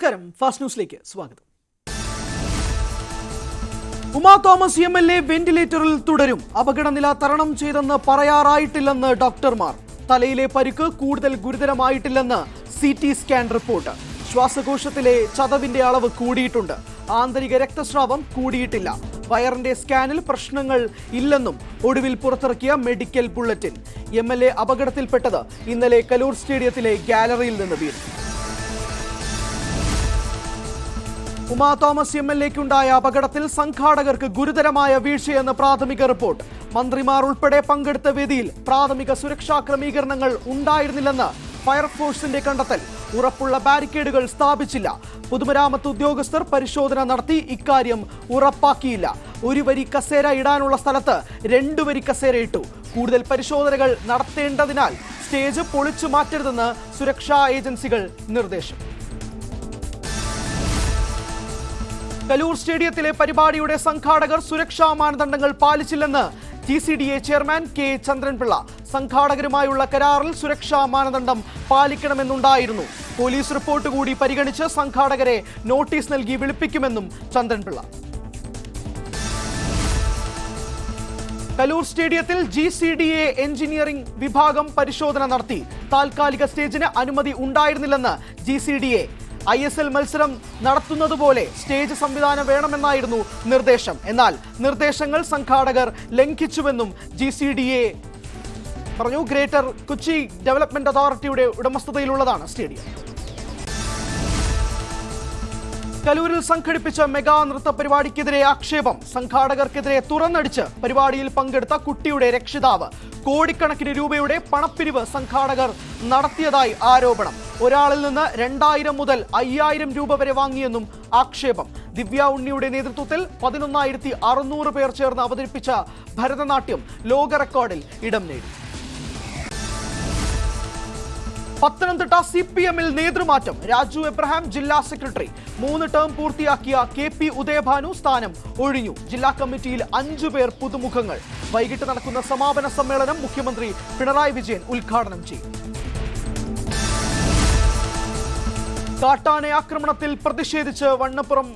നമസ്കാരം, ഫാസ്റ്റ് ന്യൂസിലേക്ക് സ്വാഗതം. ഉമാ തോമസ് MLA വെന്റിലേറ്ററിൽ തുടരും. അപകടനില തരണം ചെയ്തെന്ന് പറയാറായിട്ടില്ലെന്ന് ഡോക്ടർമാർ. തലയിലെ പരിക്ക് കൂടുതൽ ഗുരുതരമായിട്ടില്ലെന്ന് CT സ്കാൻ റിപ്പോർട്ട്. ശ്വാസകോശത്തിലെ ചതവിന്റെ അളവ് കൂടിയിട്ടുണ്ട്. ആന്തരിക രക്തസ്രാവം കൂടിയിട്ടില്ല. വയറിന്റെ സ്കാനിൽ പ്രശ്നങ്ങൾ ഇല്ലെന്നും ഒടുവിൽ പുറത്തിറക്കിയ മെഡിക്കൽ ബുള്ളറ്റിൻ. MLA അപകടത്തിൽപ്പെട്ടത് ഇന്നലെ കലൂർ സ്റ്റേഡിയത്തിലെ ഗാലറിയിൽ നിന്ന് വീണു. ഉമാ തോമസ് MLAക്കുണ്ടായ അപകടത്തിൽ സംഘാടകർക്ക് ഗുരുതരമായ വീഴ്ചയെന്ന് പ്രാഥമിക റിപ്പോർട്ട്. മന്ത്രിമാർ ഉൾപ്പെടെ പങ്കെടുത്ത വേദിയിൽ പ്രാഥമിക സുരക്ഷാ ക്രമീകരണങ്ങൾ ഉണ്ടായിരുന്നില്ലെന്ന് ഫയർഫോഴ്സിന്റെ കണ്ടെത്തൽ. ഉറപ്പുള്ള ബാരിക്കേഡുകൾ സ്ഥാപിച്ചില്ല. പൊതുമരാമത്ത് ഉദ്യോഗസ്ഥർ പരിശോധന നടത്തി ഇക്കാര്യം ഉറപ്പാക്കിയില്ല. ഒരു വരി കസേര ഇടാനുള്ള സ്ഥലത്ത് 2 വരി കസേര ഇട്ടു. കൂടുതൽ പരിശോധനകൾ നടത്തേണ്ടതിനാൽ സ്റ്റേജ് പൊളിച്ചു മാറ്റരുതെന്ന് സുരക്ഷാ ഏജൻസികൾ നിർദ്ദേശം. കലൂർ സ്റ്റേഡിയത്തിലെ പരിപാടിയുടെ സംഘാടകർ സുരക്ഷാ മാനദണ്ഡങ്ങൾ പാലിച്ചില്ലെന്ന് TCDA ചെയർമാൻ K ചന്ദ്രൻപിള്ള. സംഘാടകരുമായുള്ള കരാറിൽ സുരക്ഷാ മാനദണ്ഡം പാലിക്കണമെന്നുണ്ടായിരുന്നു. പോലീസ് റിപ്പോർട്ട് കൂടി പരിഗണിച്ച് സംഘാടകരെ നോട്ടീസ് നൽകി വിളിപ്പിക്കുമെന്നും ചന്ദ്രൻപിള്ള. കലൂർ സ്റ്റേഡിയത്തിൽ GCDA എഞ്ചിനീയറിംഗ് വിഭാഗം പരിശോധന നടത്തി. താൽക്കാലിക സ്റ്റേജിന് അനുമതി ഉണ്ടായിരുന്നില്ലെന്ന് GCDA. ISL മത്സരം നടത്തുന്നതുപോലെ സ്റ്റേജ് സംവിധാനം വേണമെന്നായിരുന്നു നിർദ്ദേശം. എന്നാൽ നിർദ്ദേശങ്ങൾ സംഘാടകർ ലംഘിച്ചുവെന്നും GCDA പറഞ്ഞു. ഗ്രേറ്റർ കൊച്ചി ഡെവലപ്മെന്റ് അതോറിറ്റിയുടെ ഉടമസ്ഥതയിലുള്ളതാണ് സ്റ്റേഡിയം. കലൂരിൽ സംഘടിപ്പിച്ച മെഗാ നൃത്ത പരിപാടിക്കെതിരെ ആക്ഷേപം. സംഘാടകർക്കെതിരെ തുറന്നടിച്ച് പരിപാടിയിൽ പങ്കെടുത്ത കുട്ടിയുടെ രക്ഷിതാവ്. കോടിക്കണക്കിന് രൂപയുടെ പണപ്പിരിവ് സംഘാടകർ നടത്തിയതായി ആരോപണം. ഒരാളിൽ നിന്ന് 2000 മുതൽ 5000 രൂപ വരെ വാങ്ങിയെന്നും ആക്ഷേപം. ദിവ്യ ഉണ്ണിയുടെ നേതൃത്വത്തിൽ 11,600 പേർ ചേർന്ന് അവതരിപ്പിച്ച ഭരതനാട്യം ലോക റെക്കോർഡിൽ ഇടം നേടി. പത്തനംതിട്ട CPMൽ നേതൃമാറ്റം. രാജു എബ്രഹാം ജില്ലാ സെക്രട്ടറി. 3 ടേം പൂർത്തിയാക്കിയ KP ഉദയഭാനു സ്ഥാനം ഒഴിഞ്ഞു. ജില്ലാ കമ്മിറ്റിയിൽ 5 പേർ പുതുമുഖങ്ങൾ. വൈകിട്ട് നടക്കുന്ന സമാപന സമ്മേളനം മുഖ്യമന്ത്രി പിണറായി വിജയൻ ഉദ്ഘാടനം ചെയ്യും. കാട്ടാന ആക്രമണത്തിൽ പ്രതിഷേധിച്ച് വണ്ണപ്പുറം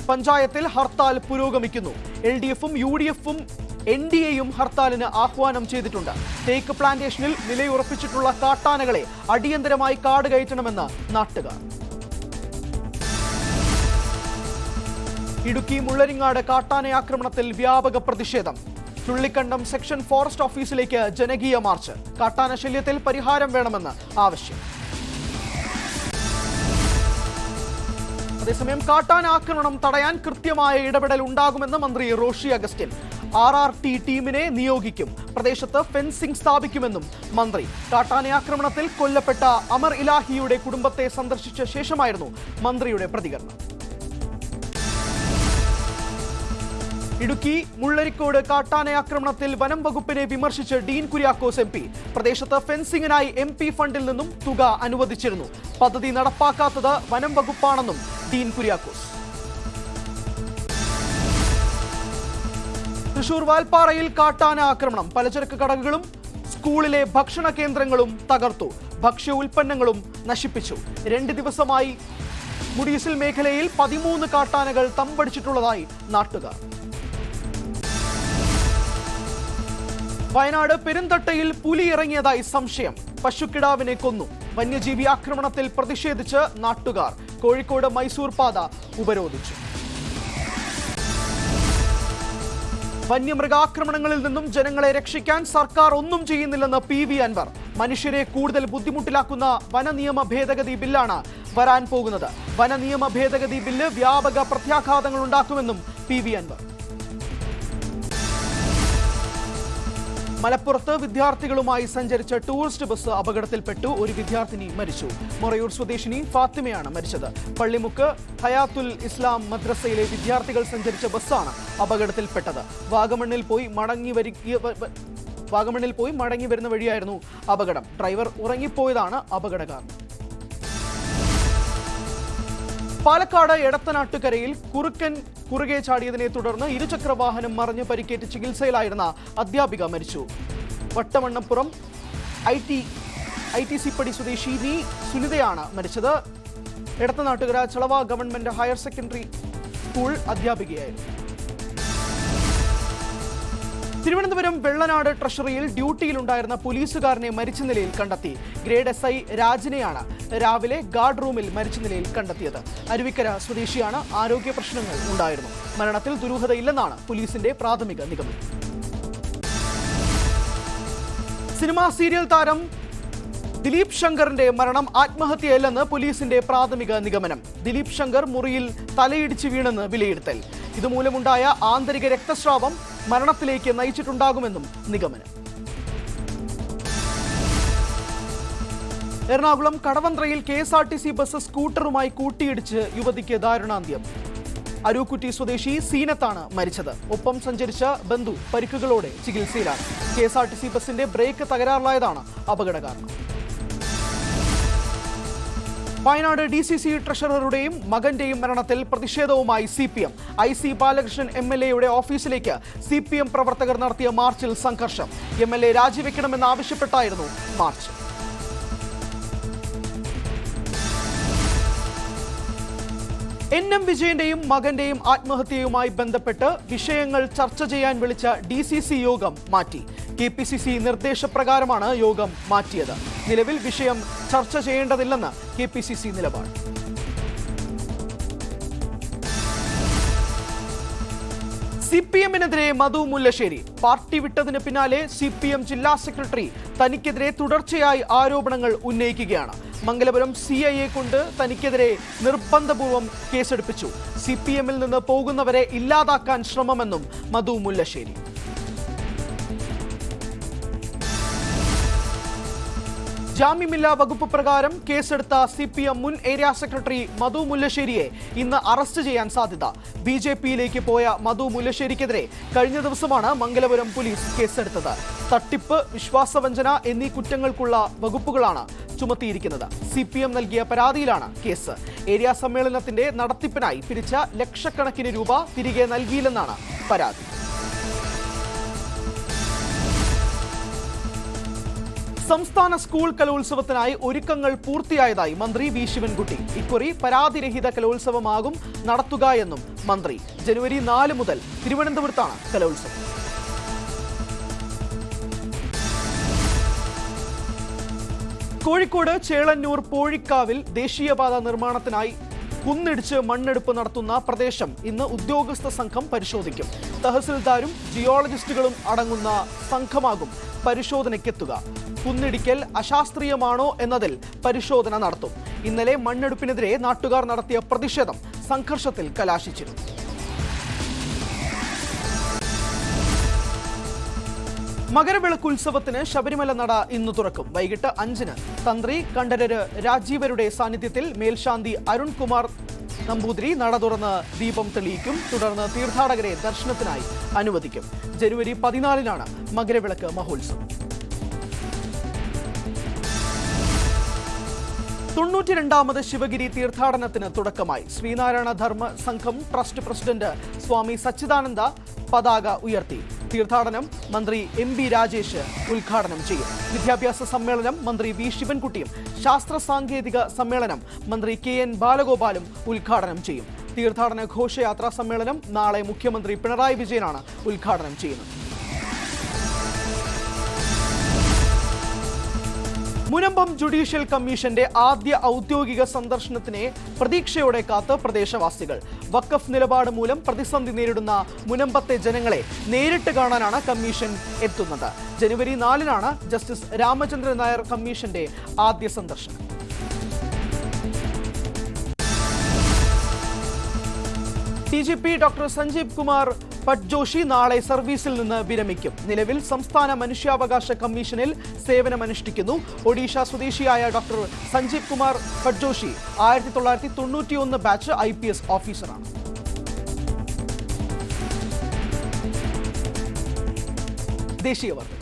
പഞ്ചായത്തിൽ ഹർത്താൽ പുരോഗമിക്കുന്നു. LDFും UDFും NDAയും ഹർത്താലിന് ആഹ്വാനം ചെയ്തിട്ടുണ്ട്. തേക്ക് പ്ലാന്റേഷനിൽ നിലയുറപ്പിച്ചിട്ടുള്ള കാട്ടാനകളെ അടിയന്തരമായി കാട് കയറ്റണമെന്ന് നാട്ടുകാർ. ഇടുക്കി മുള്ളരിങ്ങാട് കാട്ടാന ആക്രമണത്തിൽ വ്യാപക പ്രതിഷേധം. ചുള്ളിക്കണ്ടം സെക്ഷൻ ഫോറസ്റ്റ് ഓഫീസിലേക്ക് ജനകീയ മാർച്ച്. കാട്ടാന ശല്യത്തിൽ പരിഹാരം വേണമെന്ന് ആവശ്യം. അതേസമയം കാട്ടാന ആക്രമണം തടയാൻ കൃത്യമായ ഇടപെടൽ ഉണ്ടാകുമെന്ന് മന്ത്രി റോഷി അഗസ്റ്റിൻ. RRT ടീമിനെ നിയോഗിക്കും. പ്രദേശത്ത് ഫെൻസിംഗ് സ്ഥാപിക്കുമെന്നും മന്ത്രി. കാട്ടാന ആക്രമണത്തിൽ കൊല്ലപ്പെട്ട അമർ ഇലാഹിയുടെ കുടുംബത്തെ സന്ദർശിച്ച ശേഷമായിരുന്നു മന്ത്രിയുടെ പ്രതികരണം. ഇടുക്കി മുള്ളരിക്കോട് കാട്ടാന ആക്രമണത്തിൽ വനം വകുപ്പിനെ വിമർശിച്ച് ഡീൻ കുര്യാക്കോസ് MP. പ്രദേശത്ത് ഫെൻസിംഗിനായി MP ഫണ്ടിൽ നിന്നും തുക അനുവദിച്ചിരുന്നു. പദ്ധതി നടപ്പാക്കാത്തത് വനം വകുപ്പാണെന്നും ഡീൻ കുര്യാക്കോസ്. തൃശൂർ വാൽപ്പാറയിൽ കാട്ടാന ആക്രമണം. പലചരക്ക് കടകളും സ്കൂളിലെ ഭക്ഷണ കേന്ദ്രങ്ങളും തകർത്തു. ഭക്ഷ്യ ഉൽപ്പന്നങ്ങളും നശിപ്പിച്ചു. 2 ദിവസമായി മുടിയസിൽ മേഖലയിൽ 13 കാട്ടാനകൾ തമ്പടിച്ചിട്ടുള്ളതായി നാട്ടുകാർ. വയനാട് പെരുന്തട്ടയിൽ പുലി ഇറങ്ങിയതായി സംശയം. പശുക്കിടാവിനെ കൊന്നു. വന്യജീവി ആക്രമണത്തിൽ പ്രതിഷേധിച്ച് നാട്ടുകാർ. കോഴിക്കോട് മൈസൂർ പാത ഉപരോധിച്ചു. വന്യമൃഗാക്രമണങ്ങളിൽ നിന്നും ജനങ്ങളെ രക്ഷിക്കാൻ സർക്കാർ ഒന്നും ചെയ്യുന്നില്ലെന്ന് PV അൻവർ. മനുഷ്യരെ കൂടുതൽ ബുദ്ധിമുട്ടിലാക്കുന്ന വനനിയമ ഭേദഗതി ബില്ലാണ് വരാൻ പോകുന്നത്. വനനിയമ ഭേദഗതി ബില്ല് വ്യാപക പ്രത്യാഘാതങ്ങൾ ഉണ്ടാക്കുമെന്നും PV അൻവർ. മലപ്പുറത്ത് വിദ്യാർത്ഥികളുമായി സഞ്ചരിച്ച ടൂറിസ്റ്റ് ബസ് അപകടത്തിൽപ്പെട്ടു. ഒരു വിദ്യാർത്ഥിനി മരിച്ചു. മൊറയൂർ സ്വദേശിനി ഫാത്തിമയാണ് മരിച്ചത്. പള്ളിമുക്ക് ഹയാത്തുൽ ഇസ്ലാം മദ്രസയിലെ വിദ്യാർത്ഥികൾ സഞ്ചരിച്ച ബസ്സാണ് അപകടത്തിൽപ്പെട്ടത്. വാഗമണ്ണിൽ പോയി മടങ്ങി വരുന്ന വഴിയായിരുന്നു അപകടം. ഡ്രൈവർ ഉറങ്ങിപ്പോയതാണ് അപകട കാരണം. പാലക്കാട് എടത്തനാട്ടുകരയിൽ കുറുകെ ചാടിയതിനെ തുടർന്ന് ഇരുചക്രവാഹനം മറിഞ്ഞ് പരിക്കേറ്റ് ചികിത്സയിലായിരുന്ന അധ്യാപിക മരിച്ചു. വട്ടമണ്ണപ്പുറം ITC പടി സ്വദേശിനി സുനിതയാണ് മരിച്ചത്. Edathanattukara Chalava government higher secondary school അധ്യാപികയായിരുന്നു. തിരുവനന്തപുരം വെള്ളനാട് ട്രഷറിയിൽ ഡ്യൂട്ടിയിലുണ്ടായിരുന്ന പോലീസുകാരനെ മരിച്ച നിലയിൽ കണ്ടെത്തി. ഗ്രേഡ് SI രാജിനെയാണ് രാവിലെ ഗാർഡ് റൂമിൽ മരിച്ച നിലയിൽ കണ്ടെത്തിയത്. അരുവിക്കര സ്വദേശിയാണ്. ആരോഗ്യ പ്രശ്നങ്ങൾ ഉണ്ടായിരുന്നു. മരണത്തിൽ ദുരൂഹതയില്ലെന്നാണ് പോലീസിന്റെ പ്രാഥമിക നിഗമനം. സിനിമാ സീരിയൽ താരം ദിലീപ് ശങ്കറിന്റെ മരണം ആത്മഹത്യയല്ലെന്ന് പോലീസിന്റെ പ്രാഥമിക നിഗമനം. ദിലീപ് ശങ്കർ മുറിയിൽ തലയിടിച്ച് വീണെന്ന് വിലയിരുത്തൽ. ഇതുമൂലമുണ്ടായ ആന്തരിക രക്തസ്രാവം മരണത്തിലേക്ക് നയിച്ചിട്ടുണ്ടാകുമെന്നും നിഗമനം. എറണാകുളം കടവന്ത്രയിൽ KSRTC ബസ് സ്കൂട്ടറുമായി കൂട്ടിയിടിച്ച് യുവതിക്ക് ദാരുണാന്ത്യം. അരൂക്കുറ്റി സ്വദേശി സീനത്താണ് മരിച്ചത്. ഒപ്പം സഞ്ചരിച്ച ബന്ധു പരിക്കുകളോടെ ചികിത്സയിലാണ്. KSRTC ബസിന്റെ ബ്രേക്ക് തകരാറിലായതാണ് അപകട കാരണം. വയനാട് DCC ട്രഷററുടെയും മകന്റെയും മരണത്തിൽ പ്രതിഷേധവുമായി CPM. IC ബാലകൃഷ്ണൻ MLA ഓഫീസിലേക്ക് CPM പ്രവർത്തകർ നടത്തിയ മാർച്ചിൽ സംഘർഷം. MLA രാജിവെക്കണമെന്നാവശ്യപ്പെട്ടായിരുന്നു മാർച്ച്. NM വിജയന്റെയും മകന്റെയും ആത്മഹത്യയുമായി ബന്ധപ്പെട്ട് വിഷയങ്ങൾ ചർച്ച ചെയ്യാൻ വിളിച്ച DCC യോഗം മാറ്റി. KPCC നിർദ്ദേശപ്രകാരമാണ് യോഗം മാറ്റിയത്. നിലവിൽ വിഷയം ചർച്ച ചെയ്യേണ്ടതില്ലെന്ന് KPCC നിലപാട്. CPM-നെതിരെ മധു മുല്ലശ്ശേരി. പാർട്ടി വിട്ടതിന് പിന്നാലെ CPM ജില്ലാ സെക്രട്ടറി തനിക്കെതിരെ തുടർച്ചയായി ആരോപണങ്ങൾ ഉന്നയിക്കുകയാണ്. മംഗലപുരം CIയെ കൊണ്ട് തനിക്കെതിരെ നിർബന്ധപൂർവ്വം കേസെടുപ്പിച്ചു. CPM-ൽ നിന്ന് പോകുന്നവരെ ഇല്ലാതാക്കാൻ ശ്രമമെന്നും മധു മുല്ലശ്ശേരി. ജാമ്യമില്ലാ വകുപ്പ് പ്രകാരം കേസെടുത്ത CPM മുൻ ഏരിയ സെക്രട്ടറി മധു മുല്ലശ്ശേരിയെ ഇന്ന് അറസ്റ്റ് ചെയ്യാൻ സാധ്യത. BJP-യിലേക്ക് പോയ മധു മുല്ലശ്ശേരിക്കെതിരെ കഴിഞ്ഞ ദിവസമാണ് മംഗലപുരം പോലീസ് കേസെടുത്തത്. തട്ടിപ്പ്, വിശ്വാസവഞ്ചന എന്നീ കുറ്റങ്ങൾക്കുള്ള വകുപ്പുകളാണ് ചുമത്തിയിരിക്കുന്നത്. CPM നൽകിയ പരാതിയിലാണ് കേസ്. ഏരിയ സമ്മേളനത്തിന്റെ നടത്തിപ്പിനായി പിരിച്ച ലക്ഷക്കണക്കിന് രൂപ തിരികെ നൽകിയില്ലെന്നാണ് പരാതി. സംസ്ഥാന സ്കൂൾ കലോത്സവത്തിനായി ഒരുക്കങ്ങൾ പൂർത്തിയായതായി മന്ത്രി വി ശിവൻകുട്ടി. ഇക്കുറി പരാതിരഹിത കലോത്സവമാകും നടത്തുക എന്നും മന്ത്രി. ജനുവരി 4 മുതൽ തിരുവനന്തപുരത്താണ് കലോത്സവം. കോഴിക്കോട് ചേളന്നൂർ പോഴിക്കാവിൽ ദേശീയപാത നിർമ്മാണത്തിനായി കുന്നിടിച്ച് മണ്ണെടുപ്പ് നടത്തുന്ന പ്രദേശം ഇന്ന് ഉദ്യോഗസ്ഥ സംഘം പരിശോധിക്കും. തഹസിൽദാരും ജിയോളജിസ്റ്റുകളും അടങ്ങുന്ന സംഘമാകും പരിശോധനയ്ക്കെത്തുക. കുന്നിടിക്കൽ അശാസ്ത്രീയമാണോ എന്നതിൽ പരിശോധന നടത്തും. ഇന്നലെ മണ്ണെടുപ്പിനെതിരെ നാട്ടുകാർ നടത്തിയ പ്രതിഷേധം സംഘർഷത്തിൽ കലാശിച്ചിരുന്നു. മകരവിളക്ക് ഉത്സവത്തിന് ശബരിമല നട ഇന്ന് തുറക്കും. വൈകിട്ട് 5-ന് തന്ത്രി കണ്ഠരര് രാജീവരുടെ സാന്നിധ്യത്തിൽ മേൽശാന്തി അരുൺകുമാർ നമ്പൂതിരി നട തുറന്ന് ദീപം തെളിയിക്കും. തുടർന്ന് തീർത്ഥാടകരെ ദർശനത്തിനായി അനുവദിക്കും. ജനുവരി 14-നാണ് മകരവിളക്ക് മഹോത്സവം. 92ാമത് ശിവഗിരി തീർത്ഥാടനത്തിന് തുടക്കമായി. ശ്രീനാരായണ ധർമ്മ സംഘം ട്രസ്റ്റ് പ്രസിഡന്റ് സ്വാമി സച്ചിദാനന്ദ പതാക ഉയർത്തി. തീർത്ഥാടനം മന്ത്രി MB രാജേഷ് ഉദ്ഘാടനം ചെയ്യും. വിദ്യാഭ്യാസ സമ്മേളനം മന്ത്രി വി ശിവൻകുട്ടിയും ശാസ്ത്ര സാങ്കേതിക സമ്മേളനം മന്ത്രി KN ബാലഗോപാലും ഉദ്ഘാടനം ചെയ്യും. തീർത്ഥാടന ഘോഷയാത്രാ സമ്മേളനം നാളെ മുഖ്യമന്ത്രി പിണറായി വിജയനാണ് ഉദ്ഘാടനം ചെയ്യുന്നത്. മുനമ്പം ജുഡീഷ്യൽ കമ്മീഷന്റെ ആദ്യ ഔദ്യോഗിക സന്ദർശനത്തിനെ പ്രതീക്ഷയോടെ കാത്ത് പ്രദേശവാസികൾ. വഖഫ് നിലപാട് മൂലം പ്രതിസന്ധി നേരിടുന്ന മുനമ്പത്തെ ജനങ്ങളെ നേരിട്ട് കാണാനാണ് കമ്മീഷൻ എത്തുന്നത്. ജനുവരി 4-നാണ് ജസ്റ്റിസ് രാമചന്ദ്രൻ നായർ കമ്മീഷന്റെ ആദ്യ സന്ദർശനം. DGP ഡോക്ടർ സഞ്ജീവ് കുമാർ പട്ജോഷി നാളെ സർവീസിൽ നിന്ന് വിരമിക്കും. നിലവിൽ സംസ്ഥാന മനുഷ്യാവകാശ കമ്മീഷനിൽ സേവനമനുഷ്ഠിക്കുന്നു. ഒഡീഷ സ്വദേശിയായ doctor Sanjeev Kumar Patjoshi 1991 batch IPS ഓഫീസറാണ്. ദേശീയ വാർത്ത.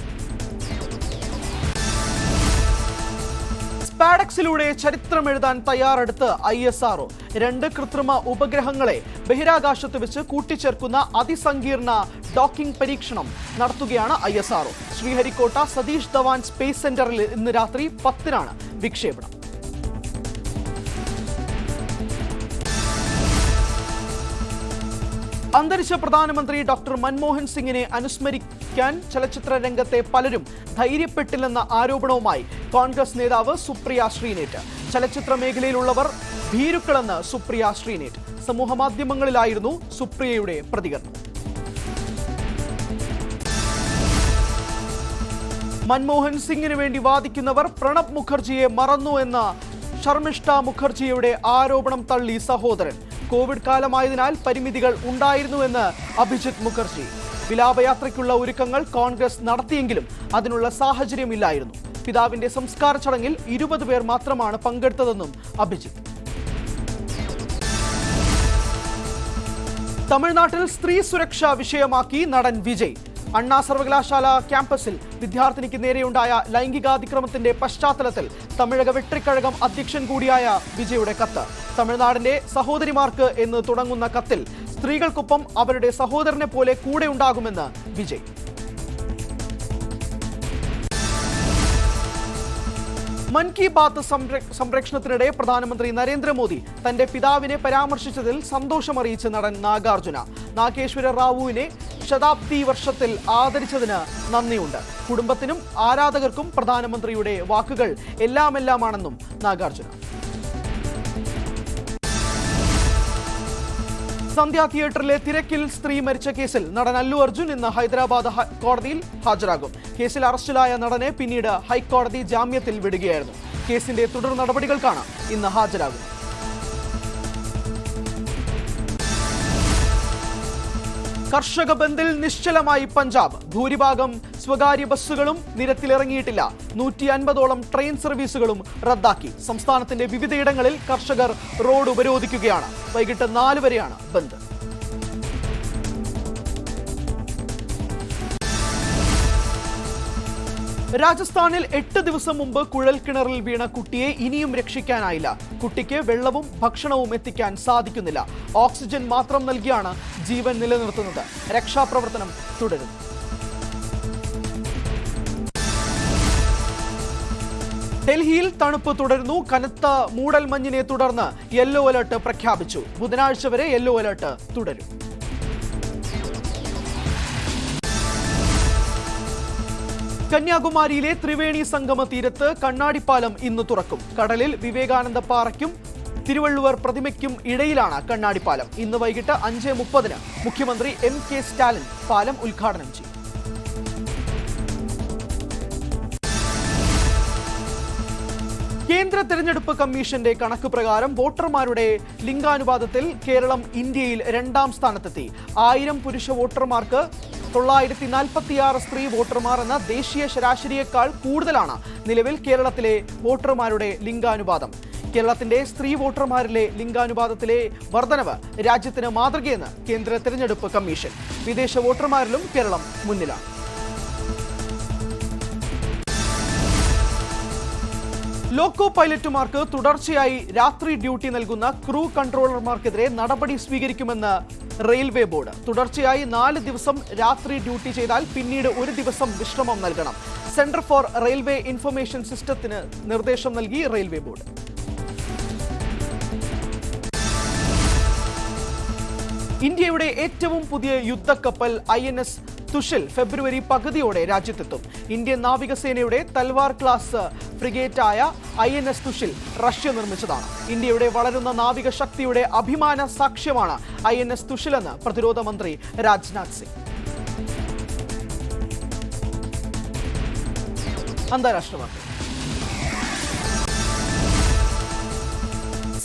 സ്പാഡക്സിലൂടെ ചരിത്രമെഴുതാൻ തയ്യാറെടുത്ത് ISRO. 2 കൃത്രിമ ഉപഗ്രഹങ്ങളെ ബഹിരാകാശത്ത് വെച്ച് കൂട്ടിച്ചേർക്കുന്ന അതിസങ്കീർണ ഡോക്കിംഗ് പരീക്ഷണം നടത്തുകയാണ് ISRO. ശ്രീഹരിക്കോട്ട സതീഷ് ധവാൻ സ്പേസ് സെന്ററിൽ ഇന്ന് രാത്രി 10-നാണ് വിക്ഷേപണം. അന്തരിച്ച പ്രധാനമന്ത്രി ഡോക്ടർ മൻമോഹൻ സിംഗിനെ അനുസ്മരിക്കാൻ ചലച്ചിത്ര രംഗത്തെ പലരും ധൈര്യപ്പെട്ടില്ലെന്ന ആരോപണവുമായി കോൺഗ്രസ് നേതാവ് സുപ്രിയ ശ്രീനേറ്റ്. ചലച്ചിത്ര മേഖലയിലുള്ളവർ ഭീരുക്കളെന്ന് സുപ്രിയ ശ്രീനേറ്റ്. സമൂഹമാധ്യമങ്ങളിലായിരുന്നു സുപ്രിയയുടെ പ്രതികരണം. മൻമോഹൻ സിംഗിന് വേണ്ടി വാദിക്കുന്നവർ പ്രണബ് മുഖർജിയെ മറന്നു എന്ന ശർമിഷ്ഠ മുഖർജിയുടെ ആരോപണം തള്ളി സഹോദരൻ. കോവിഡ് കാലമായതിനാൽ പരിമിതികൾ ഉണ്ടായിരുന്നുവെന്ന് അഭിജിത്ത് മുഖർജി. വിലാപയാത്രയ്ക്കുള്ള ഒരുക്കങ്ങൾ കോൺഗ്രസ് നടത്തിയെങ്കിലും അതിനുള്ള സാഹചര്യമില്ലായിരുന്നു. പിതാവിന്റെ സംസ്കാര ചടങ്ങിൽ 20 പേർ മാത്രമാണ് പങ്കെടുത്തതെന്നും അഭിജിത്ത്. തമിഴ്നാട്ടിൽ സ്ത്രീ സുരക്ഷ വിഷയമാക്കി നടൻ വിജയ്. അണ്ണാ സർവകലാശാല ക്യാമ്പസിൽ വിദ്യാർത്ഥിനിക്ക് നേരെയുണ്ടായ ലൈംഗികാതിക്രമത്തിന്റെ പശ്ചാത്തലത്തിൽ തമിഴക വെട്രിക്കഴകം അധ്യക്ഷൻ കൂടിയായ വിജയുടെ കത്ത്. തമിഴ്നാടിന്റെ സഹോദരിമാർക്ക് എന്ന് തുടങ്ങുന്ന കത്തിൽ സ്ത്രീകൾക്കൊപ്പം അവരുടെ സഹോദരനെ പോലെ കൂടെ ഉണ്ടാകുമെന്ന് വിജയ്. മൻ കി ബാത്ത് സംപ്രേഷണത്തിനിടെ പ്രധാനമന്ത്രി നരേന്ദ്രമോദി തന്റെ പിതാവിനെ പരാമർശിച്ചതിൽ സന്തോഷമറിയിച്ച് നടൻ നാഗാർജുന. നാഗേശ്വര റാവുവിനെ ശതാബ്ദി വർഷത്തിൽ ആദരിച്ചതിന് നന്ദിയുണ്ട്. കുടുംബത്തിനും ആരാധകർക്കും പ്രധാനമന്ത്രിയുടെ വാക്കുകൾ എല്ലാമെല്ലാമാണെന്നും നാഗാർജുന. സന്ധ്യ തിയേറ്ററിലെ തിരക്കിൽ സ്ത്രീ മരിച്ച കേസിൽ നടൻ അല്ലു അർജുൻ ഇന്ന് ഹൈദരാബാദ് കോടതിയിൽ ഹാജരാകും. കേസിൽ അറസ്റ്റിലായ നടനെ പിന്നീട് ഹൈക്കോടതി ജാമ്യത്തിൽ വിടുകയായിരുന്നു. കേസിന്റെ തുടർ നടപടികൾക്കാണ് ഇന്ന് ഹാജരാകുന്നത്. കർഷക ബന്ദിൽ നിശ്ചലമായി പഞ്ചാബ്. ഭൂരിഭാഗം സ്വകാര്യ ബസ്സുകളും നിരത്തിലിറങ്ങിയിട്ടില്ല. 150ഓളം ട്രെയിൻ സർവീസുകളും റദ്ദാക്കി. സംസ്ഥാനത്തിന്റെ വിവിധയിടങ്ങളിൽ കർഷകർ റോഡ് ഉപരോധിക്കുകയാണ്. വൈകിട്ട് 4 വരെയാണ് ബന്ദ്. രാജസ്ഥാനിൽ 8 ദിവസം മുമ്പ് കുഴൽക്കിണറിൽ വീണ കുട്ടിയെ ഇനിയും രക്ഷിക്കാനായില്ല. കുട്ടിക്ക് വെള്ളവും ഭക്ഷണവും എത്തിക്കാൻ സാധിക്കുന്നില്ല. ഓക്സിജൻ മാത്രം നൽകിയാണ് ജീവൻ നിലനിർത്തുന്നത്. രക്ഷാപ്രവർത്തനം തുടരുന്നു. ഡൽഹിയിൽ തണുപ്പ് തുടരുന്നു. കനത്ത മൂടൽമഞ്ഞിനെ തുടർന്ന് യെല്ലോ അലർട്ട് പ്രഖ്യാപിച്ചു. ബുധനാഴ്ച വരെ യെല്ലോ അലർട്ട് തുടരും. കന്യാകുമാരിയിലെ ത്രിവേണി സംഗമ തീരത്ത് കണ്ണാടിപ്പാലം ഇന്ന് തുറക്കും. കടലിൽ വിവേകാനന്ദ പാറയ്ക്കും തിരുവള്ളുവർ പ്രതിമയ്ക്കും ഇടയിലാണ് കണ്ണാടിപ്പാലം. ഇന്ന് വൈകിട്ട് 5:30 മുഖ്യമന്ത്രി MK സ്റ്റാലിൻ പാലം ഉദ്ഘാടനം ചെയ്യും. കേന്ദ്ര തെരഞ്ഞെടുപ്പ് കമ്മീഷന്റെ കണക്ക് പ്രകാരം വോട്ടർമാരുടെ ലിംഗാനുപാതത്തിൽ കേരളം ഇന്ത്യയിൽ 2ാം സ്ഥാനത്തെത്തി. 1000 പുരുഷ വോട്ടർമാർക്ക് 946 സ്ത്രീ വോട്ടർമാർ എന്ന ദേശീയ ശരാശരിയേക്കാൾ കൂടുതലാണ് നിലവിൽ കേരളത്തിലെ വോട്ടർമാരുടെ ലിംഗാനുപാതം. കേരളത്തിന്റെ സ്ത്രീ വോട്ടർമാരിലെ ലിംഗാനുപാതത്തിലെ വർധനവ് രാജ്യത്തിന് മാതൃകയെന്ന് കേന്ദ്ര തെരഞ്ഞെടുപ്പ് കമ്മീഷൻ. വിദേശ വോട്ടർമാരിലും കേരളം മുന്നിലാണ്. ലോക്കോ പൈലറ്റുമാർക്ക് തുടർച്ചയായി രാത്രി ഡ്യൂട്ടി നൽകുന്ന ക്രൂ കൺട്രോളർമാർക്കെതിരെ നടപടി സ്വീകരിക്കുമെന്ന് റെയിൽവേ ബോർഡ്. തുടർച്ചയായി 4 ദിവസം രാത്രി ഡ്യൂട്ടി ചെയ്താൽ പിന്നീട് 1 ദിവസം വിശ്രമം നൽകണം. സെന്റർ ഫോർ റെയിൽവേ ഇൻഫർമേഷൻ സിസ്റ്റത്തിന് നിർദ്ദേശം നൽകി റെയിൽവേ ബോർഡ്. ഇന്ത്യയുടെ ഏറ്റവും പുതിയ യുദ്ധക്കപ്പൽ INS തുഷിൽ ഫെബ്രുവരി പകുതിയോടെ രാജ്യത്തെത്തും. ഇന്ത്യൻ നാവികസേനയുടെ തൽവാർ ക്ലാസ് ഫ്രിഗേറ്റായ INS തുഷിൽ റഷ്യ നിർമ്മിച്ചതാണ്. ഇന്ത്യയുടെ വളരുന്ന നാവിക ശക്തിയുടെ അഭിമാന സാക്ഷ്യമാണ് INS തുഷിലെന്ന് പ്രതിരോധ മന്ത്രി രാജ്നാഥ് സിംഗ്. അന്താരാഷ്ട്ര വാർത്തകൾ.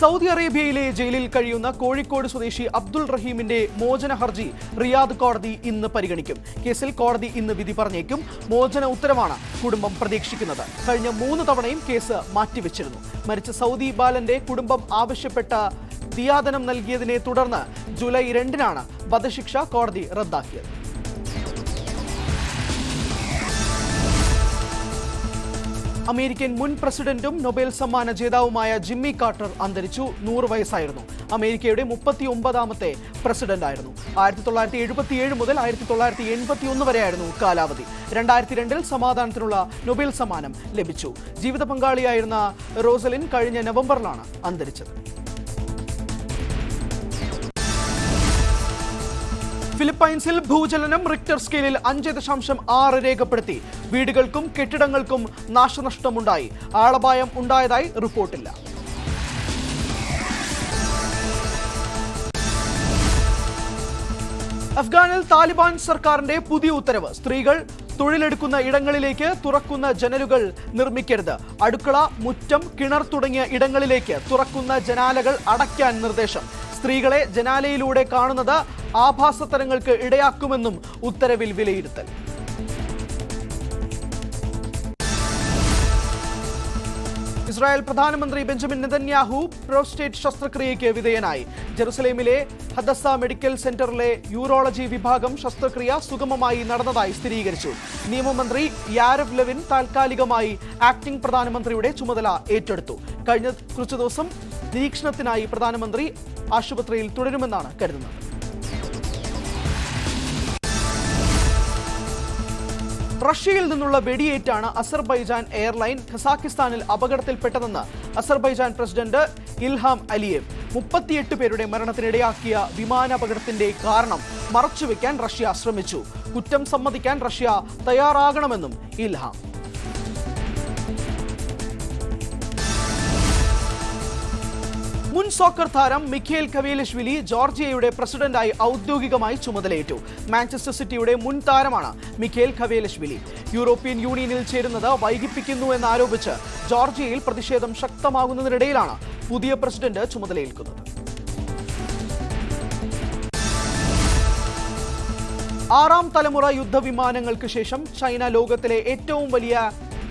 സൗദി അറേബ്യയിലെ ജയിലിൽ കഴിയുന്ന കോഴിക്കോട് സ്വദേശി അബ്ദുൾ റഹീമിന്റെ മോചന ഹർജി റിയാദ് കോടതി ഇന്ന് പരിഗണിക്കും. കേസിൽ കോടതി ഇന്ന് വിധി പറഞ്ഞേക്കും. മോചന ഉത്തരവാണ് കുടുംബം പ്രതീക്ഷിക്കുന്നത്. കഴിഞ്ഞ 3 തവണയും കേസ് മാറ്റിവെച്ചിരുന്നു. മരിച്ച സൗദി ബാലന്റെ കുടുംബം ആവശ്യപ്പെട്ട ദിയാദനം നൽകിയതിനെ തുടർന്ന് ജൂലൈ 2-നാണ് വധശിക്ഷ കോടതി റദ്ദാക്കിയത്. അമേരിക്കൻ മുൻ പ്രസിഡന്റും നൊബേൽ സമ്മാന ജേതാവുമായ ജിമ്മി കാർട്ടർ അന്തരിച്ചു. 100 വയസ്സായിരുന്നു. അമേരിക്കയുടെ 39ാമത്തെ പ്രസിഡന്റായിരുന്നു. 1977 മുതൽ 1981 വരെയായിരുന്നു കാലാവധി. 2002-ൽ സമാധാനത്തിനുള്ള നൊബേൽ സമ്മാനം ലഭിച്ചു. ജീവിത പങ്കാളിയായിരുന്ന റോസലിൻ കഴിഞ്ഞ നവംബറിലാണ് അന്തരിച്ചത്. ഫിലിപ്പൈൻസിൽ ഭൂചലനം റിക്ടർ സ്കെയിലിൽ 5.6 രേഖപ്പെടുത്തി. വീടുകൾക്കും കെട്ടിടങ്ങൾക്കും നാശനഷ്ടമുണ്ടായി. ആളപായം ഉണ്ടായതായി റിപ്പോർട്ടില്ല. അഫ്ഗാനിൽ താലിബാൻ സർക്കാരിന്റെ പുതിയ ഉത്തരവ്. സ്ത്രീകൾ തൊഴിലെടുക്കുന്ന ഇടങ്ങളിലേക്ക് തുറക്കുന്ന ജനലുകൾ നിർമ്മിക്കരുത്. അടുക്കള, മുറ്റം, കിണർ തുടങ്ങിയ ഇടങ്ങളിലേക്ക് തുറക്കുന്ന ജനാലകൾ അടയ്ക്കാൻ നിർദ്ദേശം. സ്ത്രീകളെ ജനാലയിലൂടെ കാണുന്നത് ആഭാസത്തരങ്ങൾക്ക് ഇടയാക്കുമെന്നും ഉത്തരവിൽ വിലയിരുത്തൽ. ഇസ്രായേൽ പ്രധാനമന്ത്രി ബെഞ്ചമിൻ നെതന്യാഹു പ്രോസ്റ്റേറ്റ് ശസ്ത്രക്രിയയ്ക്ക് വിധേയനായി. ജെറുസലേമിലെ ഹദസ മെഡിക്കൽ സെന്ററിലെ യൂറോളജി വിഭാഗം ശസ്ത്രക്രിയ സുഗമമായി നടന്നതായി സ്ഥിരീകരിച്ചു. നിയമമന്ത്രി യാരവ് ലെവിൻ താൽക്കാലികമായി ആക്ടിംഗ് പ്രധാനമന്ത്രിയുടെ ചുമതല ഏറ്റെടുത്തു. കഴിഞ്ഞ കുറച്ചു ദിവസം നിരീക്ഷണത്തിനായി പ്രധാനമന്ത്രി ആശുപത്രിയിൽ തുടരുമെന്നാണ് കരുതുന്നത്. റഷ്യയിൽ നിന്നുള്ള വെടിയേറ്റാണ് Azerbaijan airline ഖസാക്കിസ്ഥാനിൽ അപകടത്തിൽപ്പെട്ടതെന്ന് Azerbaijan president ഇൽഹാം Aliyev. 38 പേരുടെ മരണത്തിനിടയാക്കിയ വിമാനാപകടത്തിന്റെ കാരണം മറച്ചുവെക്കാൻ റഷ്യ ശ്രമിച്ചു. കുറ്റം സമ്മതിക്കാൻ റഷ്യ തയ്യാറാകണമെന്നും ഇൽഹാം. മുൻ സോക്കർ താരം മിഖേൽ കവേലിഷ്വിലി ജോർജിയയുടെ പ്രസിഡന്റായി ഔദ്യോഗികമായി ചുമതലയേറ്റു. മാഞ്ചസ്റ്റർ സിറ്റിയുടെ മുൻ താരമാണ് മിഖേൽ കവേലിഷ്വിലി. യൂറോപ്യൻ യൂണിയനിൽ ചേരുന്നത് വൈകിപ്പിക്കുന്നു എന്നാരോപിച്ച് ജോർജിയയിൽ പ്രതിഷേധം ശക്തമാകുന്നതിനിടയിലാണ് പുതിയ പ്രസിഡന്റ് ചുമതലയേൽക്കുന്നത്. ആറാം തലമുറ യുദ്ധവിമാനങ്ങൾക്ക് ശേഷം ചൈന ലോകത്തിലെ ഏറ്റവും വലിയ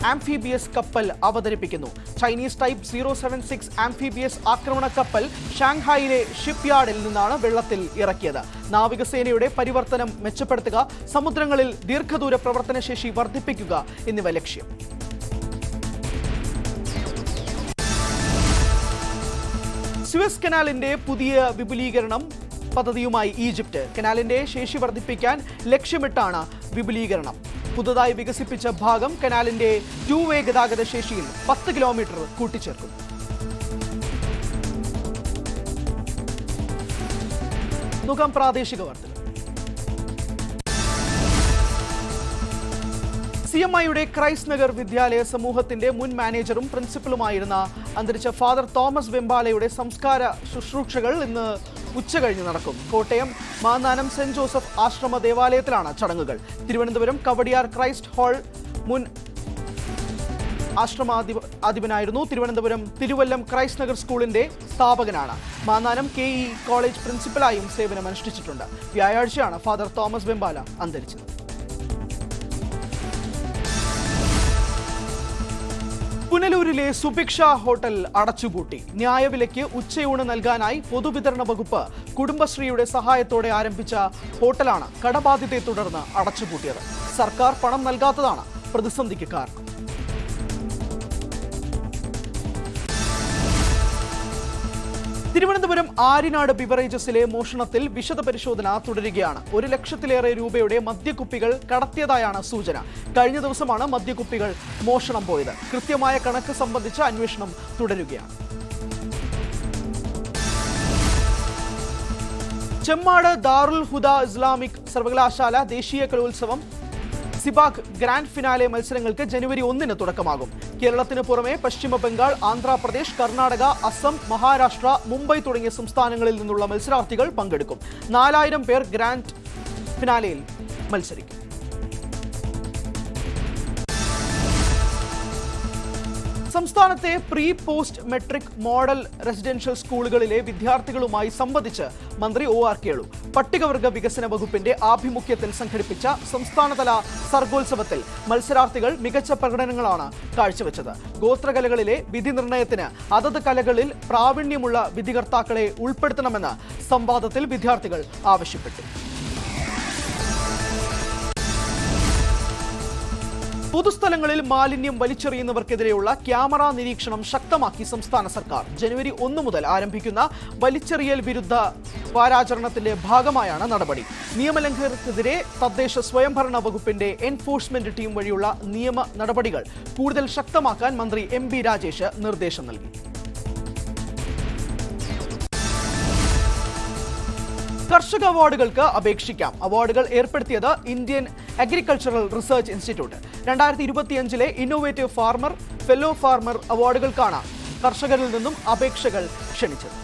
ആംഫിബിയസ് കപ്പൽ അവതരിപ്പിക്കുന്നു. ചൈനീസ് ടൈപ്പ് 076 ആംഫിബിയസ് ആക്രമണ കപ്പൽ ഷാങ്ഹായിലെ ഷിപ്പ്യാർഡിൽ നിന്നാണ് വെള്ളത്തിൽ ഇറക്കിയത്. നാവികസേനയുടെ പരിവർത്തനം മെച്ചപ്പെടുത്തുക, സമുദ്രങ്ങളിൽ ദീർഘദൂര പ്രവർത്തനശേഷി വർദ്ധിപ്പിക്കുക എന്നിവ ലക്ഷ്യം. സ്യൂസ് കനാലിന്റെ പുതിയ വിപുലീകരണം പദ്ധതിയുമായി ഈജിപ്ത്. കനാലിന്റെ ശേഷി വർദ്ധിപ്പിക്കാൻ ലക്ഷ്യമിട്ടാണ് വിപുലീകരണം. പുതുതായി വികസിപ്പിച്ച ഭാഗം കനാലിന്റെ 2-വേ ഗതാഗത ശേഷിയിൽ 10 കിലോമീറ്റർ കൂട്ടിച്ചേർക്കും. നോക്കാം പ്രാദേശിക വാർത്തകൾ. CMIയുടെ ക്രൈസ്റ്റ് നഗർ വിദ്യാലയ സമൂഹത്തിന്റെ മുൻ മാനേജറും പ്രിൻസിപ്പലുമായിരുന്ന അന്തരിച്ച ഫാദർ തോമസ് വെമ്പാലയുടെ സംസ്കാര ശുശ്രൂഷകൾ ഇന്ന് ഉച്ചകഴിഞ്ഞ് നടക്കും. കോട്ടയം മാന്നാനം സെന്റ് ജോസഫ് ആശ്രമ ദേവാലയത്തിലാണ് ചടങ്ങുകൾ. തിരുവനന്തപുരം കവടിയാർ ക്രൈസ്റ്റ് ഹാൾ മുൻ ആശ്രമാധിപനായിരുന്നു. തിരുവനന്തപുരം തിരുവല്ലം ക്രൈസ്റ്റ് നഗർ സ്കൂളിന്റെ സ്ഥാപകനാണ്. മാന്നാനം KE കോളേജ് പ്രിൻസിപ്പലായും സേവനമനുഷ്ഠിച്ചിട്ടുണ്ട്. വ്യാഴാഴ്ചയാണ് ഫാദർ തോമസ് വെമ്പാല അന്തരിച്ചത്. പുനലൂരിലെ സുഭിക്ഷ ഹോട്ടൽ അടച്ചുപൂട്ടി. ന്യായവിലയ്ക്ക് ഉച്ചയൂണ് നൽകാനായി പൊതുവിതരണ വകുപ്പ് കുടുംബശ്രീയുടെ സഹായത്തോടെ ആരംഭിച്ച ഹോട്ടലാണ് കടബാധ്യതയെ തുടർന്ന് അടച്ചുപൂട്ടിയത്. സർക്കാർ പണം നൽകാത്തതാണ് പ്രതിസന്ധിക്ക് കാരണം. തിരുവനന്തപുരം ആര്യനാട് ബിവറേജസിലെ മോഷണത്തിൽ വിശദ പരിശോധന തുടരുകയാണ്. 1 ലക്ഷത്തിലേറെ രൂപയുടെ മദ്യക്കുപ്പികൾ കടത്തിയതായാണ് സൂചന. കഴിഞ്ഞ ദിവസമാണ് മദ്യക്കുപ്പികൾ മോഷണം പോയത്. കൃത്യമായ കണക്ക് സംബന്ധിച്ച് അന്വേഷണം തുടരുകയാണ്. ചെമ്മാട് ദാറുൽ ഹുദ ഇസ്ലാമിക് സർവകലാശാല ദേശീയ കലോത്സവം സിബാക് ഗ്രാൻഡ് ഫിനാലെ മത്സരങ്ങൾക്ക് ജനുവരി 1 തുടക്കമാകും. കേരളത്തിന് പുറമെ പശ്ചിമ ബംഗാൾ, ആന്ധ്രാപ്രദേശ്, കർണാടക, അസം, മഹാരാഷ്ട്ര, മുംബൈ തുടങ്ങിയ സംസ്ഥാനങ്ങളിൽ നിന്നുള്ള മത്സരാർത്ഥികൾ പങ്കെടുക്കും. 4000 പേർ ഗ്രാൻഡ് ഫിനാലെയിൽ മത്സരിക്കും. സംസ്ഥാനത്തെ pre post metric model residential സ്കൂളുകളിലെ വിദ്യാർത്ഥികളുമായി സംവദിച്ച് മന്ത്രി OR കേളു. പട്ടികവർഗ വികസന വകുപ്പിന്റെ ആഭിമുഖ്യത്തിൽ സംഘടിപ്പിച്ച സംസ്ഥാനതല സർഗോത്സവത്തിൽ മത്സരാർത്ഥികൾ മികച്ച പ്രകടനങ്ങളാണ് കാഴ്ചവെച്ചത്. ഗോത്രകലകളിലെ വിധി നിർണയത്തിന് അതത് കലകളിൽ പ്രാവീണ്യമുള്ള വിധികർത്താക്കളെ ഉൾപ്പെടുത്തണമെന്ന് സംവാദത്തിൽ വിദ്യാർത്ഥികൾ ആവശ്യപ്പെട്ടു. പൊതുസ്ഥലങ്ങളിൽ മാലിന്യം വലിച്ചെറിയുന്നവർക്കെതിരെയുള്ള ക്യാമറ നിരീക്ഷണം ശക്തമാക്കി സംസ്ഥാന സർക്കാർ. ജനുവരി 1 മുതൽ ആരംഭിക്കുന്ന വലിച്ചെറിയൽ വിരുദ്ധ വാരാചരണത്തിന്റെ ഭാഗമായാണ് നടപടി. നിയമലംഘനത്തിനെതിരെ തദ്ദേശ സ്വയംഭരണ വകുപ്പിന്റെ എൻഫോഴ്സ്മെന്റ് ടീം വഴിയുള്ള നിയമ നടപടികൾ കൂടുതൽ ശക്തമാക്കാൻ മന്ത്രി MB രാജേഷ് നിർദ്ദേശം നൽകി. കർഷക അവാർഡുകൾക്ക് അപേക്ഷിക്കാം. അവാർഡുകൾ ഏർപ്പെടുത്തിയത് Indian agricultural research institute. 2025 innovative farmer, fellow farmer അവാർഡുകൾക്കാണ് കർഷകരിൽ നിന്നും അപേക്ഷകൾ ക്ഷണിച്ചത്.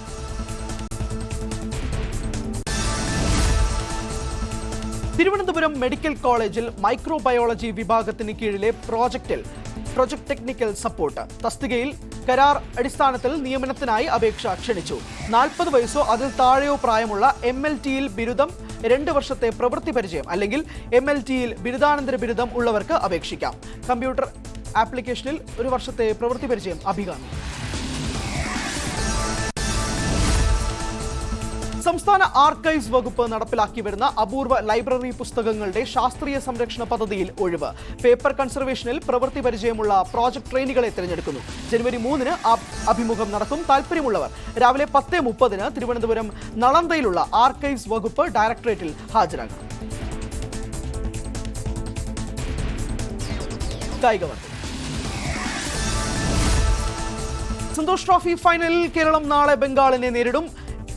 തിരുവനന്തപുരം മെഡിക്കൽ കോളേജിൽ മൈക്രോബയോളജി വിഭാഗത്തിന് കീഴിലെ പ്രോജക്ട് ടെക്നിക്കൽ സപ്പോർട്ട് തസ്തികയിൽ കരാർ അടിസ്ഥാനത്തിൽ നിയമനത്തിനായി അപേക്ഷ ക്ഷണിച്ചു. 40 വയസ്സോ അതിൽ താഴെയോ പ്രായമുള്ള MLTയിൽ ബിരുദം, 2 വർഷത്തെ പ്രവൃത്തി പരിചയം അല്ലെങ്കിൽ MLTയിൽ ബിരുദാനന്തര ബിരുദം ഉള്ളവർക്ക് അപേക്ഷിക്കാം. കമ്പ്യൂട്ടർ ആപ്ലിക്കേഷനിൽ 1 വർഷത്തെ പ്രവൃത്തി പരിചയം അഭികാമ്യം. സംസ്ഥാന ആർക്കൈവ്സ് വകുപ്പ് നടപ്പിലാക്കി വരുന്ന അപൂർവ ലൈബ്രറി പുസ്തകങ്ങളുടെ ശാസ്ത്രീയ സംരക്ഷണ പദ്ധതിയിൽ ഒഴിവ്. പേപ്പർ കൺസർവേഷനിൽ പ്രവൃത്തി പരിചയമുള്ള പ്രോജക്ട് ട്രെയിനികളെ തിരഞ്ഞെടുക്കുന്നു. ജനുവരി 3 അഭിമുഖം നടക്കും. താൽപര്യമുള്ളവർ രാവിലെ 10:30 തിരുവനന്തപുരം നളന്തയിലുള്ള ആർക്കൈവ്സ് വകുപ്പ് ഡയറക്ടറേറ്റിൽ ഹാജരാകണം. കായികവാർത്തകൾ. സന്തോഷ് ട്രോഫി ഫൈനലിൽ കേരളം നാളെ ബംഗാളിനെ നേരിടും.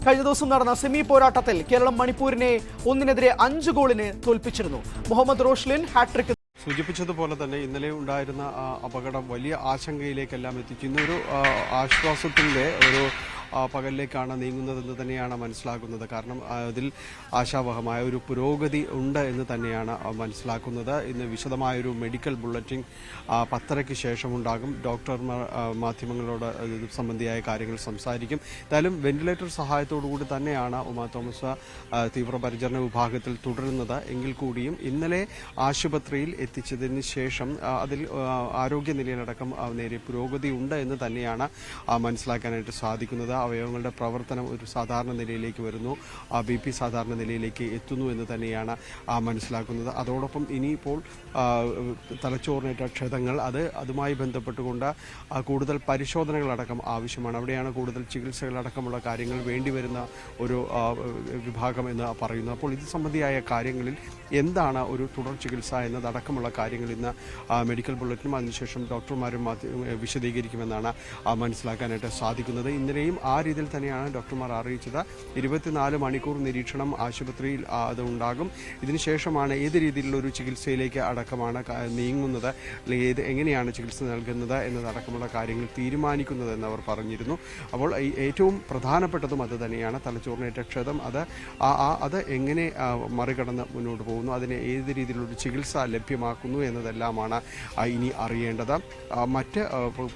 കഴിഞ്ഞ ദിവസം നടന്ന സെമി പോരാട്ടത്തിൽ കേരളം മണിപ്പൂരിനെ 1-5 ഗോളിന് തോൽപ്പിച്ചിരുന്നു. മുഹമ്മദ് റോഷ്ലിൻ ഹാട്രിക്. സൂചിപ്പിച്ചതുപോലെ തന്നെ ഇന്നലെ ഉണ്ടായിരുന്ന അപകടം വലിയ ആശങ്കയിലേക്കെല്ലാം എത്തിച്ചു. ഇന്നൊരു ആശ്വാസത്തിൻ്റെ ഒരു പകലിലേക്കാണ് നീങ്ങുന്നതെന്ന് തന്നെയാണ് മനസ്സിലാക്കുന്നത്. കാരണം അതിൽ ആശാവഹമായ ഒരു പുരോഗതി ഉണ്ട് എന്ന് തന്നെയാണ് മനസ്സിലാക്കുന്നത്. ഇന്ന് വിശദമായൊരു മെഡിക്കൽ ബുള്ളറ്റിൻ 10:30 ശേഷം ഉണ്ടാകും. ഡോക്ടർമാർ മാധ്യമങ്ങളോട് ഇത് സംബന്ധിയായ കാര്യങ്ങൾ സംസാരിക്കും. എന്തായാലും വെന്റിലേറ്റർ സഹായത്തോടുകൂടി തന്നെയാണ് ഉമാ തോമസ് തീവ്രപരിചരണ വിഭാഗത്തിൽ തുടരുന്നത്. എങ്കിൽ കൂടിയും ഇന്നലെ ആശുപത്രിയിൽ എത്തിച്ചതിന് ശേഷം അതിൽ ആരോഗ്യനിലയിലടക്കം നേരിയ പുരോഗതി ഉണ്ട് എന്ന് തന്നെയാണ് മനസ്സിലാക്കാനായിട്ട് സാധിക്കുന്നത്. അവയവങ്ങളുടെ പ്രവർത്തനം ഒരു സാധാരണ നിലയിലേക്ക് വരുന്നു, BP സാധാരണ നിലയിലേക്ക് എത്തുന്നു എന്ന് തന്നെയാണ് മനസ്സിലാക്കുന്നത്. അതോടൊപ്പം ഇനിയിപ്പോൾ തലച്ചോറിനേറ്റ ക്ഷതങ്ങൾ അതുമായി ബന്ധപ്പെട്ടുകൊണ്ട് കൂടുതൽ പരിശോധനകളടക്കം ആവശ്യമാണ്. അവിടെയാണ് കൂടുതൽ ചികിത്സകളടക്കമുള്ള കാര്യങ്ങൾ വേണ്ടിവരുന്ന ഒരു വിഭാഗം എന്ന് പറയുന്നത്. അപ്പോൾ ഇത് സംബന്ധിയായ കാര്യങ്ങളിൽ എന്താണ് ഒരു തുടർ ചികിത്സ എന്നതടക്കമുള്ള കാര്യങ്ങൾ ഇന്ന് മെഡിക്കൽ ബുള്ളറ്റിനും അതിനുശേഷം ഡോക്ടർമാരും വിശദീകരിക്കുമെന്നാണ് മനസ്സിലാക്കാനായിട്ട് സാധിക്കുന്നത്. ഇന്നലെയും ആ രീതിയിൽ തന്നെയാണ് ഡോക്ടർമാർ അറിയിച്ചത്. 24 മണിക്കൂർ നിരീക്ഷണം ആശുപത്രിയിൽ അത് ഉണ്ടാകും. ഇതിനുശേഷമാണ് ഏത് രീതിയിലുള്ള ഒരു ചികിത്സയിലേക്ക് അടക്കമാണ് നീങ്ങുന്നത്, അല്ലെങ്കിൽ എങ്ങനെയാണ് ചികിത്സ നൽകുന്നത് എന്നതടക്കമുള്ള കാര്യങ്ങൾ തീരുമാനിക്കുന്നത് എന്നവർ പറഞ്ഞിരുന്നു. അപ്പോൾ ഏറ്റവും പ്രധാനപ്പെട്ടതും അത് തന്നെയാണ്. തലച്ചോറിനേറ്റ ക്ഷതം അത് എങ്ങനെ മറികടന്ന് മുന്നോട്ട് പോകുന്നു, അതിന് ഏത് രീതിയിലുള്ള ചികിത്സ ലഭ്യമാക്കുന്നു എന്നതെല്ലാമാണ് ഇനി അറിയേണ്ടത്. മറ്റ്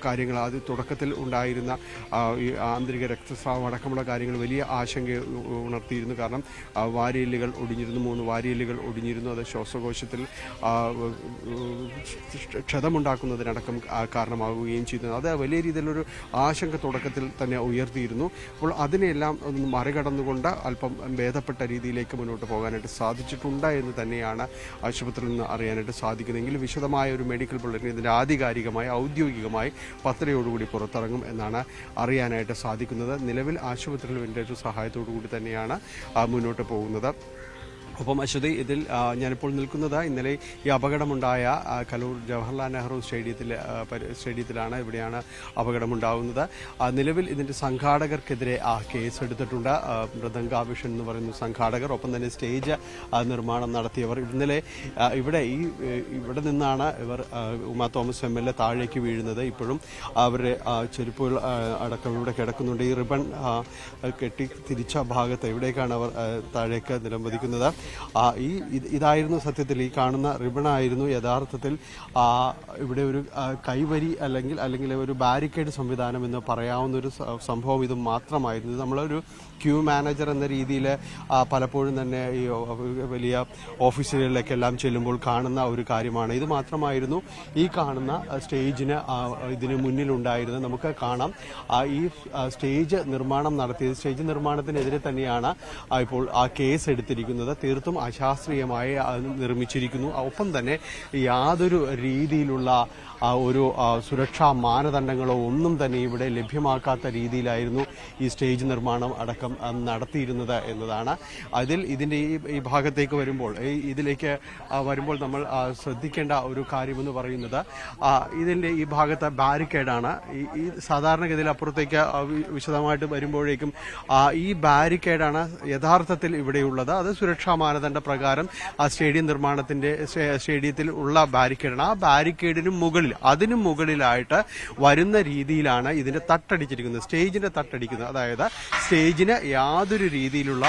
കാര്യങ്ങൾ അത് തുടക്കത്തിൽ ഉണ്ടായിരുന്ന ആന്തരിക രക്തസ്രാവം അടക്കമുള്ള കാര്യങ്ങൾ വലിയ ആശങ്ക ഉണർത്തിയിരുന്നു. കാരണം വാരിയെല്ലുകൾ ഒടിഞ്ഞിരുന്നു, 3 വാരിയെല്ലുകൾ ഒടിഞ്ഞിരുന്നു. അത് ശ്വാസകോശത്തിൽ ക്ഷതമുണ്ടാക്കുന്നതിനടക്കം കാരണമാവുകയും ചെയ്യുന്നു. അത് വലിയ രീതിയിലൊരു ആശങ്ക തുടക്കത്തിൽ തന്നെ ഉയർത്തിയിരുന്നു. അപ്പോൾ അതിനെല്ലാം ഒന്ന് മറികടന്നുകൊണ്ട് അല്പം ഭേദപ്പെട്ട രീതിയിലേക്ക് മുന്നോട്ട് പോകാനായിട്ട് സാധിച്ചിട്ടുണ്ട് എന്ന് തന്നെയാണ് ആശുപത്രിയിൽ നിന്ന് അറിയാനായിട്ട് സാധിക്കുന്നതെങ്കിൽ വിശദമായ ഒരു മെഡിക്കൽ ബുള്ളറ്റിൻ ഇതിൻ്റെ ആധികാരികമായി ഔദ്യോഗികമായി 10:30 പുറത്തിറങ്ങും എന്നാണ് അറിയാനായിട്ട് സാധിക്കുന്നത്. നിലവിൽ ആശുപത്രിയിൽ വെന്റിലേറ്റർ സഹായത്തോടു കൂടി തന്നെയാണ് മുന്നോട്ട് പോകുന്നത്. ഒപ്പം അശ്വതി, ഇതിൽ ഞാനിപ്പോൾ നിൽക്കുന്നത് ഇന്നലെ ഈ അപകടമുണ്ടായ കലൂർ ജവഹർലാൽ നെഹ്റു സ്റ്റേഡിയത്തിലാണ്. ഇവിടെയാണ് അപകടമുണ്ടാകുന്നത്. നിലവിൽ ഇതിൻ്റെ സംഘാടകർക്കെതിരെ കേസ് എടുത്തിട്ടുണ്ട്. മൃദംഗാഭിഷൻ എന്ന് പറയുന്ന സംഘാടകർ, ഒപ്പം തന്നെ സ്റ്റേജ് നിർമ്മാണം നടത്തിയവർ. ഇന്നലെ ഇവിടെ നിന്നാണ് ഇവർ ഉമാ തോമസ് MLA താഴേക്ക് വീഴുന്നത്. ഇപ്പോഴും അവരുടെ ചെരുപ്പുകൾ അടക്കം ഇവിടെ കിടക്കുന്നുണ്ട്. ഈ റിബൺ കെട്ടി തിരിച്ച ഭാഗത്ത് ഇവിടേക്കാണ് അവർ താഴേക്ക് നിലംപതിക്കുന്നത്. ഇതായിരുന്നു സത്യത്തിൽ ഈ കാണുന്ന റിബണായിരുന്നു യഥാർത്ഥത്തിൽ ഇവിടെ ഒരു കൈവരി അല്ലെങ്കിൽ ഒരു ബാരിക്കേഡ് സംവിധാനം എന്ന് പറയാവുന്ന ഒരു സംഭവം ഇത് മാത്രമായിരുന്നു. നമ്മളൊരു ക്യൂ മാനേജർ എന്ന രീതിയിൽ പലപ്പോഴും തന്നെ ഈ വലിയ ഓഫീസുകളിലേക്കെല്ലാം ചെല്ലുമ്പോൾ കാണുന്ന ഒരു കാര്യമാണ്. ഇത് മാത്രമായിരുന്നു ഈ കാണുന്ന സ്റ്റേജിന് ഇതിന് മുന്നിലുണ്ടായിരുന്നത്. നമുക്ക് കാണാം ഈ സ്റ്റേജ് നിർമ്മാണത്തിനെതിരെ തന്നെയാണ് ഇപ്പോൾ കേസ് എടുത്തിരിക്കുന്നത്. തീർത്തും അശാസ്ത്രീയമായി നിർമ്മിച്ചിരിക്കുന്നു. ഒപ്പം തന്നെ യാതൊരു രീതിയിലുള്ള ഒരു സുരക്ഷാ മാനദണ്ഡങ്ങളോ ഒന്നും തന്നെ ഇവിടെ ലഭ്യമാക്കാത്ത രീതിയിലായിരുന്നു ഈ സ്റ്റേജ് നിർമ്മാണം അടക്കം നടത്തിയിരുന്നത് എന്നതാണ്. ഇതിന്റെ ഈ ഭാഗത്തേക്ക് വരുമ്പോൾ ഇതിലേക്ക് വരുമ്പോൾ നമ്മൾ ശ്രദ്ധിക്കേണ്ട ഒരു കാര്യമെന്ന് പറയുന്നത് ഇതിന്റെ ഈ ഭാഗത്തെ ബാരിക്കേഡാണ്. ഈ സാധാരണഗതിയിൽ അപ്പുറത്തേക്ക് വിശദമായിട്ട് വരുമ്പോഴേക്കും ഈ ബാരിക്കേഡാണ് യഥാർത്ഥത്തിൽ ഇവിടെയുള്ളത്. അത് സുരക്ഷാ മാനദണ്ഡ പ്രകാരം ആ സ്റ്റേഡിയത്തിൽ ഉള്ള ബാരിക്കേഡാണ്. ആ ബാരിക്കേഡിനും അതിനു മുകളിലായിട്ട് വരുന്ന രീതിയിലാണ് ഇതിന്റെ തട്ടടിച്ചിരിക്കുന്നത്, സ്റ്റേജിന്റെ തട്ടടിക്കുന്നത്. അതായത് സ്റ്റേജിന് യാതൊരു രീതിയിലുള്ള